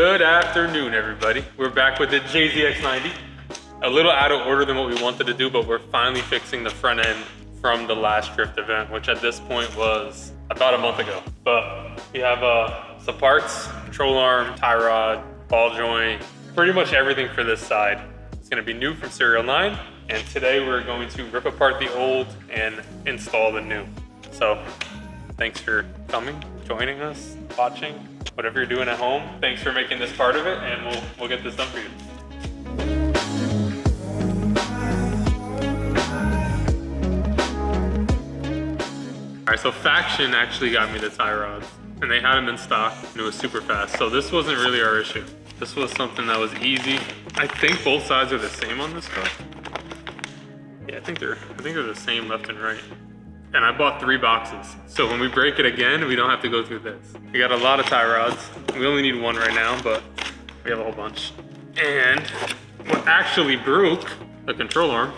Good afternoon, everybody. We're back with the JZX 90. A little out of order than what we wanted to do, but we're finally fixing the front end from the last drift event, which at this point was about a month ago. But we have some parts, control arm, tie rod, ball joint, pretty much everything for this side. It's gonna be new from serial 9, and today we're going to rip apart the old and install the new. So thanks for coming, joining us, watching, whatever you're doing at home. Thanks for making this part of it, and we'll get this done for you. All right, so Faction actually got me the tie rods, and they had them in stock, and it was super fast. So this wasn't really our issue. This was something that was easy. I think both sides are the same on this car. Yeah, I think they're the same left and right. And I bought 3 boxes. So when we break it again, we don't have to go through this. We got a lot of tie rods. We only need 1 right now, but we have a whole bunch. And what actually broke the control arm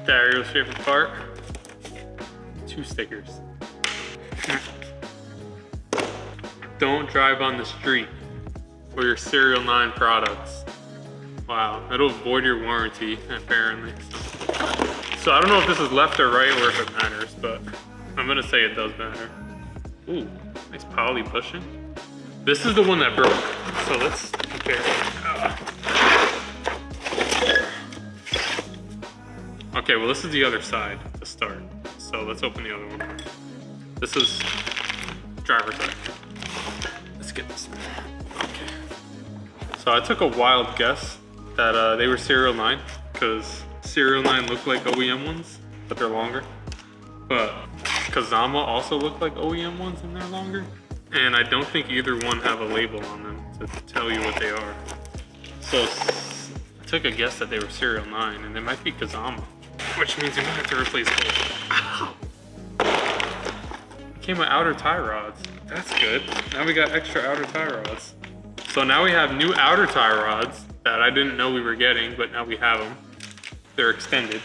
Dario's favorite part, 2 stickers. Don't drive on the street for your serial 9 products. Wow, it'll void your warranty, apparently. So I don't know if this is left or right or if it matters, but I'm gonna say it does matter. Ooh, nice poly bushing. This is the one that broke, so let's compare. Okay, well this is the other side to start. So let's open the other one. This is driver's side. Let's get this. Okay. So I took a wild guess that they were serial 9, because serial 9 look like OEM ones, but they're longer. But Kazama also look like OEM ones and they're longer. And I don't think either one have a label on them to tell you what they are. So I took a guess that they were serial 9, and they might be Kazama, which means we might have to replace both. Ow! It came with outer tie rods. That's good. Now we got extra outer tie rods. So now we have new outer tie rods that I didn't know we were getting, but now we have them. They're extended.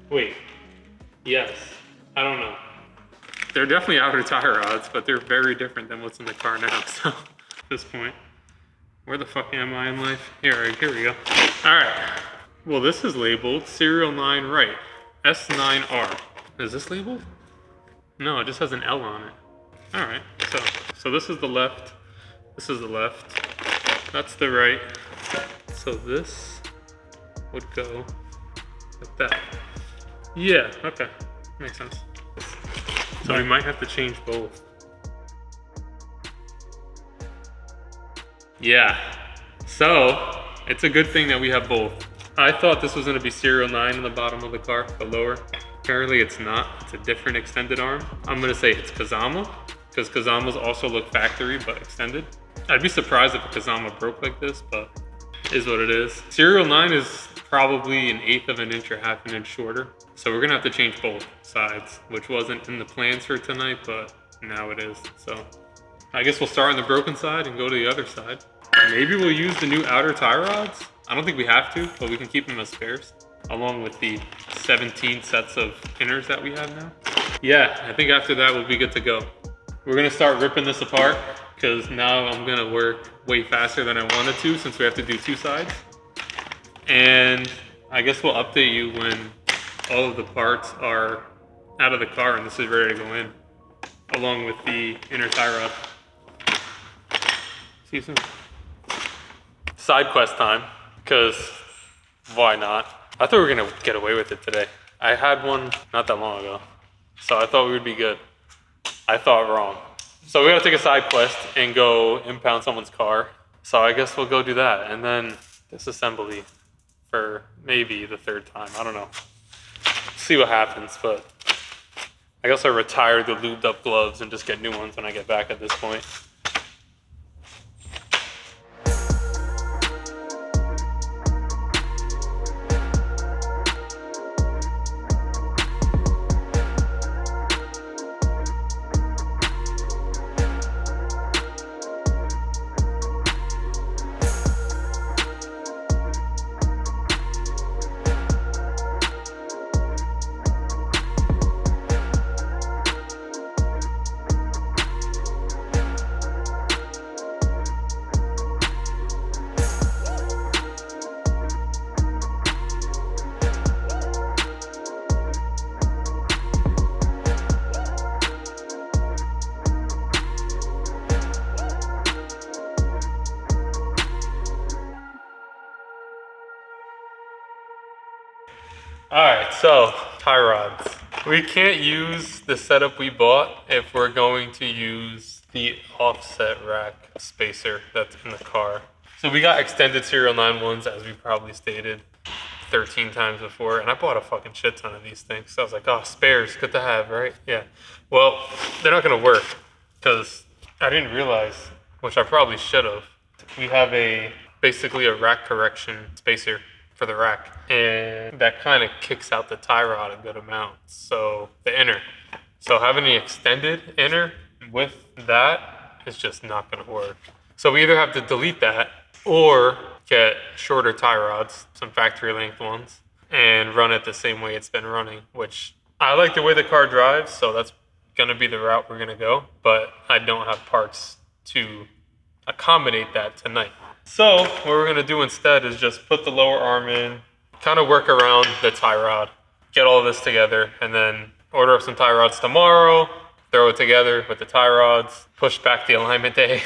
Wait. Yes. I don't know. They're definitely outer tie rods, but they're very different than what's in the car now. So at this point, where the fuck am I in life? Here we go. All right. Well, this is labeled serial 9 right, S9R. Is this labeled? No, it just has an L on it. All right, so this is the left, this is the left, that's the right. So this would go like that. Yeah, okay, makes sense. So we might have to change both. Yeah, so it's a good thing that we have both. I thought this was gonna be serial 9 in the bottom of the car, the lower. Apparently it's not, it's a different extended arm. I'm gonna say it's Kazama, because Kazamas also look factory, but extended. I'd be surprised if a Kazama broke like this, but it is what it is. Serial 9 is probably 1/8 of an inch or 1/2 an inch shorter. So we're gonna have to change both sides, which wasn't in the plans for tonight, but now it is. So I guess we'll start on the broken side and go to the other side. Maybe we'll use the new outer tie rods. I don't think we have to, but we can keep them as spares, along with the 17 sets of inners that we have now. Yeah, I think after that we'll be good to go. We're gonna start ripping this apart, because now I'm gonna work way faster than I wanted to, since we have to do 2 sides. And I guess we'll update you when all of the parts are out of the car and this is ready to go in, along with the inner tie rod. See you soon. Side quest time, because why not? I thought we were gonna get away with it today. I had one not that long ago, so I thought we would be good. I thought wrong. So we gotta take a side quest and go impound someone's car. So I guess we'll go do that, and then disassembly for maybe the 3rd time. I don't know. See what happens, but I guess I'll retire the lubed up gloves and just get new ones when I get back at this point. Alright, so tie rods. We can't use the setup we bought if we're going to use the offset rack spacer that's in the car. So we got extended serial 9 ones, as we probably stated 13 times before, and I bought a fucking shit ton of these things. So I was like, oh, spares, good to have, right? Yeah. Well, they're not gonna work because I didn't realize, which I probably should have. We have basically a rack correction spacer for the rack, and that kind of kicks out the tie rod a good amount. So the inner. So having the extended inner with that is just not gonna work. So we either have to delete that or get shorter tie rods, some factory length ones, and run it the same way it's been running, which I like the way the car drives, so that's gonna be the route we're gonna go, but I don't have parts to accommodate that tonight. So what we're gonna do instead is just put the lower arm in, kind of work around the tie rod, get all this together, and then order up some tie rods tomorrow, throw it together with the tie rods, push back the alignment day,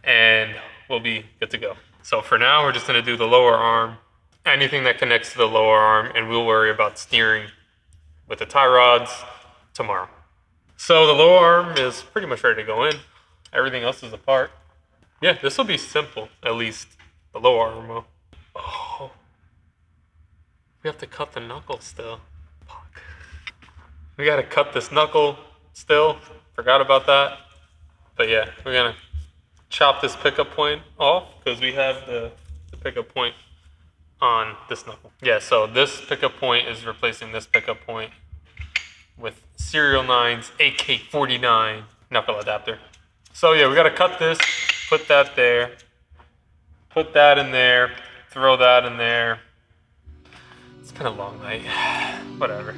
and we'll be good to go. So for now, we're just gonna do the lower arm, anything that connects to the lower arm, and we'll worry about steering with the tie rods tomorrow. So the lower arm is pretty much ready to go in. Everything else is apart. Yeah, this will be simple, at least the lower arm will. Oh, we have to cut the knuckle still. Fuck. We gotta cut this knuckle still. Forgot about that. But yeah, we're gonna chop this pickup point off because we have the pickup point on this knuckle. Yeah, so this pickup point is replacing this pickup point with serial 9's AK49 knuckle adapter. So yeah, we gotta cut this, put that there, put that in there, throw that in there. It's been a long night, whatever.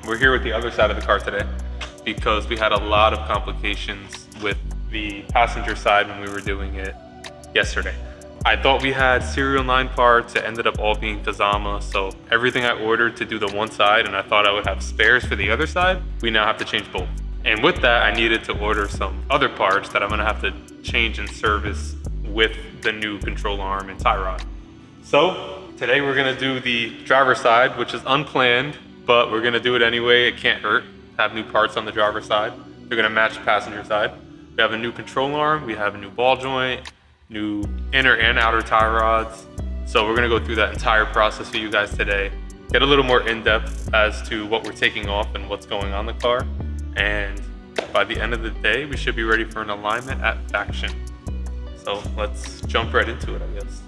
We're here with the other side of the car today because we had a lot of complications with the passenger side when we were doing it yesterday. I thought we had serial 9 parts, it ended up all being Kazama, so everything I ordered to do the one side and I thought I would have spares for the other side, we now have to change both. And with that, I needed to order some other parts that I'm gonna have to change and service with the new control arm and tie rod. So today we're gonna do the driver's side, which is unplanned, but we're gonna do it anyway. It can't hurt to have new parts on the driver's side. They're gonna match the passenger side. We have a new control arm, we have a new ball joint, new inner and outer tie rods. So we're gonna go through that entire process for you guys today, get a little more in-depth as to what we're taking off and what's going on the car. And by the end of the day, we should be ready for an alignment at faction. So let's jump right into it, I guess.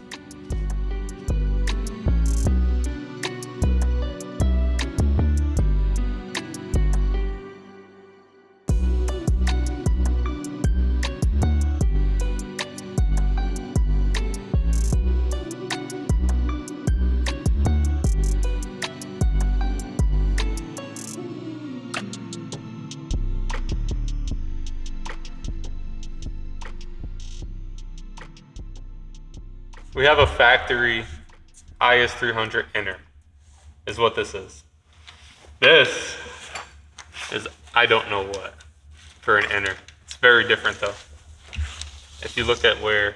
We have a factory Is300 inner, is what this is. This is I don't know what for an inner. It's very different though. If you look at where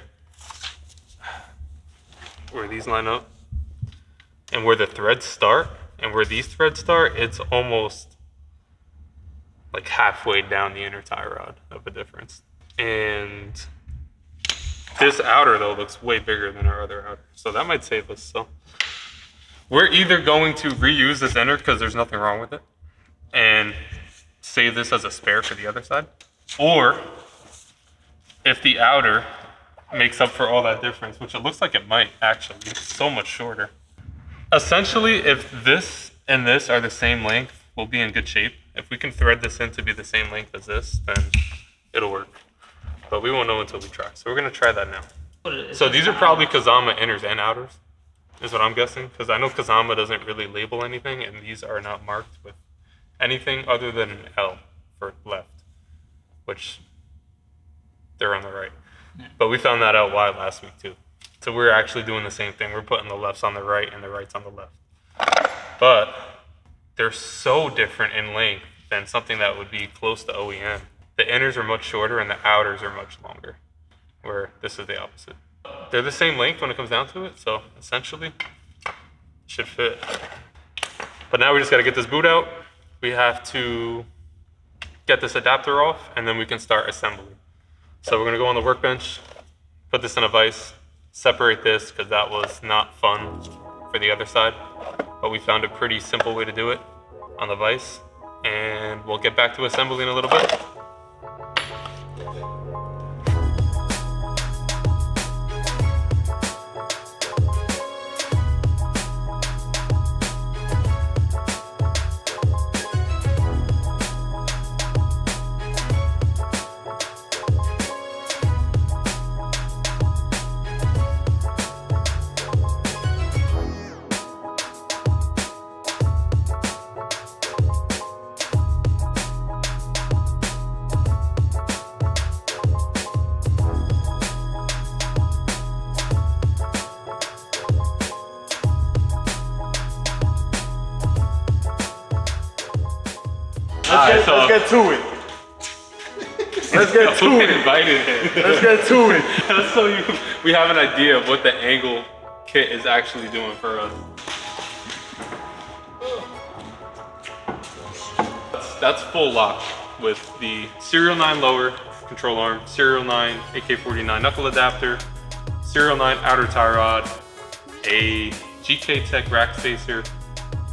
these line up and where the threads start and where these threads start, it's almost like halfway down the inner tie rod of a difference. And this outer though looks way bigger than our other outer, so that might save us. So we're either going to reuse this inner because there's nothing wrong with it and save this as a spare for the other side, or if the outer makes up for all that difference, which it looks like it might actually, it's so much shorter. Essentially, if this and this are the same length, we'll be in good shape. If we can thread this in to be the same length as this, then it'll work. But we won't know until we try. So we're gonna try that now. So these are probably Kazama inners and outers, is what I'm guessing. Because I know Kazama doesn't really label anything, and these are not marked with anything other than an L for left, which they're on the right. But we found that out why last week too. So we're actually doing the same thing. We're putting the lefts on the right and the rights on the left. But they're so different in length than something that would be close to OEM. The inners are much shorter and the outers are much longer, where this is the opposite. They're the same length when it comes down to it, so essentially it should fit. But now we just gotta get this boot out. We have to get this adapter off, and then we can start assembly. So we're gonna go on the workbench, put this in a vise, separate this, because that was not fun for the other side. But we found a pretty simple way to do it on the vise, and we'll get back to assembly in a little bit. Let's get to it. Let's get to it. Invited him. Let's get to it. So we have an idea of what the angle kit is actually doing for us. That's full lock with the Serial 9 lower control arm, Serial 9 AK49 knuckle adapter, Serial 9 outer tie rod, a GKTeck rack spacer,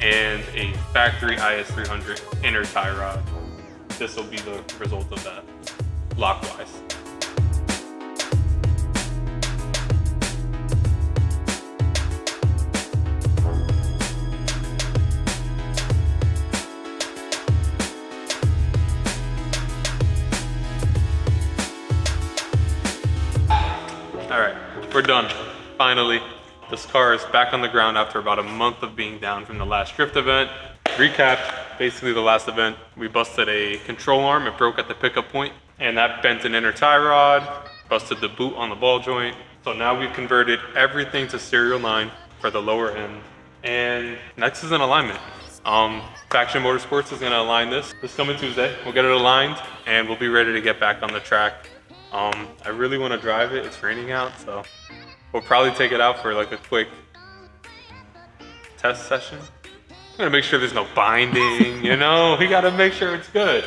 and a factory Is300 inner tie rod. This will be the result of that, lock-wise. All right, we're done, finally. This car is back on the ground after about a month of being down from the last drift event. Recap, basically the last event, we busted a control arm. It broke at the pickup point, and that bent an inner tie rod, busted the boot on the ball joint. So now we've converted everything to Serial 9 for the lower end. And next is an alignment. Faction Motorsports is gonna align this coming Tuesday. We'll get it aligned, and we'll be ready to get back on the track. I really wanna drive it. It's raining out, so we'll probably take it out for like a quick test session. I'm gonna make sure there's no binding, you know? We gotta make sure it's good.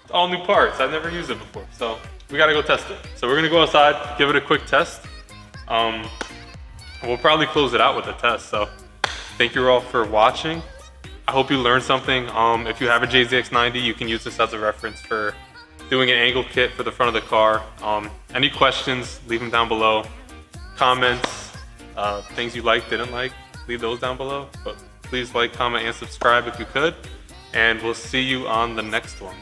It's all new parts, I've never used it before, so we gotta go test it. So we're gonna go outside, give it a quick test. We'll probably close it out with a test, so thank you all for watching. I hope you learned something. If you have a JZX 90, you can use this as a reference for doing an angle kit for the front of the car. Any questions, leave them down below. Comments, things you liked, didn't like, leave those down below. But please like, comment, and subscribe if you could. And we'll see you on the next one.